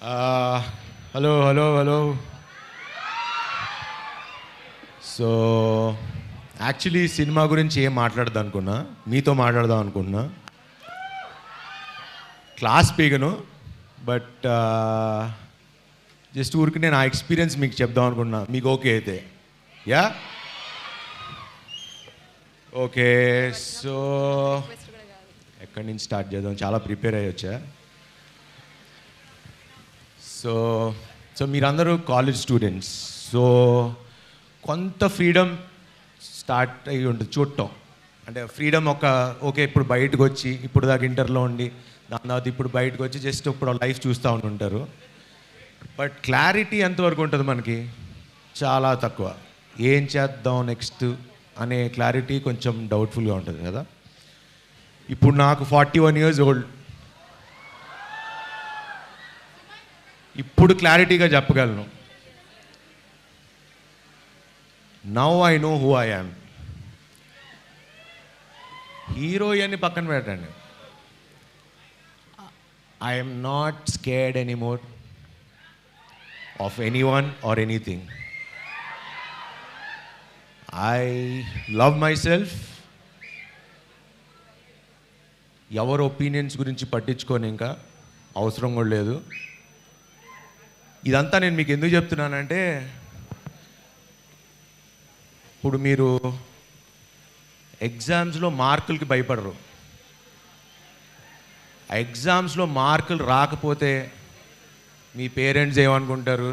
Hello hello hello. So actually cinema గురించి ఏం మాట్లాడదాం అనుకున్నా, మీతో మాట్లాడదాం అనుకున్నా. క్లాస్ పీగను, బట్ జస్ట్ ఊరికి నేను ఆ ఎక్స్పీరియన్స్ మీకు చెప్దాం అనుకున్నా. మీకు ఓకే అయితే యా ఓకే. సో ఎక్కడి నుంచి స్టార్ట్ చేద్దాం? చాలా ప్రిపేర్ అయ్యి వచ్చా. సో సో మీరందరూ కాలేజ్ స్టూడెంట్స్, సో కొంత ఫ్రీడమ్ స్టార్ట్ అయ్యి ఉంటుంది చూడటం. అంటే ఫ్రీడమ్ ఓకే ఇప్పుడు బయటకు వచ్చి, ఇప్పుడు దాకా ఇంటర్లో ఉండి, దాని తర్వాత ఇప్పుడు బయటకు వచ్చి జస్ట్ ఇప్పుడు లైఫ్ చూస్తూ ఉంటుంటారు. బట్ క్లారిటీ ఎంతవరకు ఉంటుంది మనకి? చాలా తక్కువ. ఏం చేద్దాం నెక్స్ట్ అనే క్లారిటీ కొంచెం డౌట్ఫుల్గా ఉంటుంది కదా. ఇప్పుడు నాకు 41 years ఓల్డ్. ఇప్పుడు క్లారిటీగా చెప్పగలను. Now I know who I am. Hero అని పక్కన పెట్టండి. I'm not scared anymore of anyone or anything. I love my self. ఎవరి ఒపీనియన్స్ గురించి పట్టించుకొని ఇంకా అవసరం కూడా లేదు. ఇదంతా నేను మీకు ఎందుకు చెప్తున్నానంటే, ఇప్పుడు మీరు ఎగ్జామ్స్లో మార్కులకి భయపడరు. ఆ ఎగ్జామ్స్లో మార్కులు రాకపోతే మీ పేరెంట్స్ ఏమనుకుంటారు,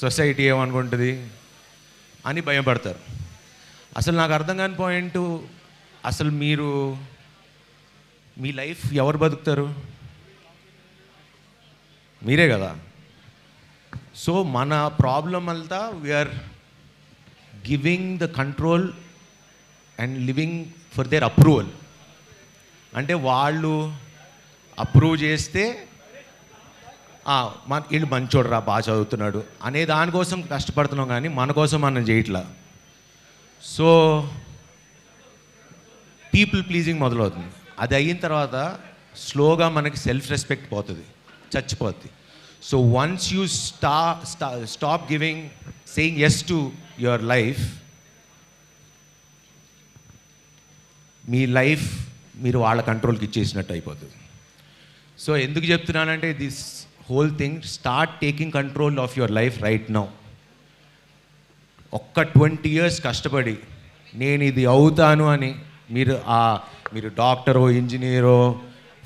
సొసైటీ ఏమనుకుంటుంది అని భయపడతారు. అసలు నాకు అర్థం కాని పాయింట్, అసలు మీరు మీ లైఫ్ ఎవరు బతుకుతారు? మీరే కదా. సో మన ప్రాబ్లం అంతా we're giving the control and living for their approval. అంటే వాళ్ళు అప్రూవ్ చేస్తే వీళ్ళు మంచోడురా, బాగా చదువుతున్నాడు అనే దానికోసం కష్టపడుతున్నాం, కానీ మన కోసం మనం చేయట్లా. సో పీపుల్ ప్లీజింగ్ మొదలవుతుంది. అది అయిన తర్వాత స్లోగా మనకి సెల్ఫ్ రెస్పెక్ట్ పోతుంది, చచ్చిపోద్ది. So once you stop saying yes to your life, మీ లైఫ్ మీరు వాళ్ళ కంట్రోల్కి ఇచ్చేసినట్టు అయిపోతుంది. సో ఎందుకు చెప్తున్నానంటే, this whole thing, start taking control of your life right now. ఒక్క 20 years కష్టపడి నేను ఇది అవుతాను అని మీరు డాక్టరో, ఇంజనీరో,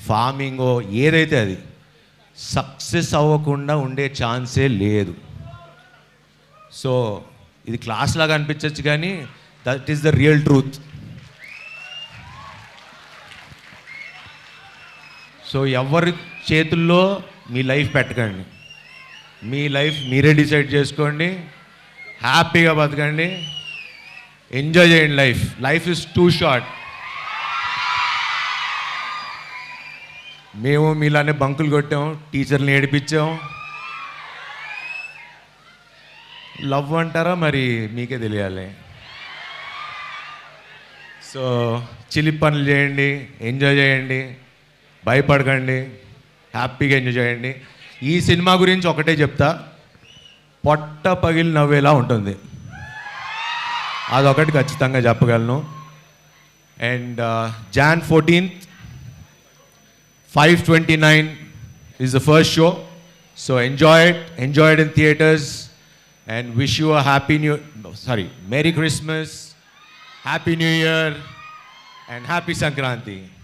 ఫార్మింగో, ఏదైతే అది సక్సెస్ అవ్వకుండా ఉండే ఛాన్సే లేదు. సో ఇది క్లాస్ లాగా అనిపించవచ్చు, కానీ that is the real truth. So ఎవరి చేతుల్లో మీ లైఫ్ పెట్టకండి. మీ లైఫ్ మీరే డిసైడ్ చేసుకోండి. హ్యాపీగా బతకండి, ఎంజాయ్ చేయండి. Life is two short. మేము మీలానే బంకులు కొట్టాం, టీచర్ని ఏడిపించాం. లవ్ అంటారా మరి మీకే తెలియాలి. సో చిలిపి పనులు చేయండి, ఎంజాయ్ చేయండి, భయపడకండి, హ్యాపీగా ఎంజాయ్ చేయండి. ఈ సినిమా గురించి ఒకటే చెప్తా, పొట్ట పగిలి నవ్వేలా ఉంటుంది. అదొకటి ఖచ్చితంగా చెప్పగలను. And Jan 14th 5:29 is the first show. So enjoy it in theaters, and wish you a Merry Christmas, Happy New Year, and Happy Sankranti.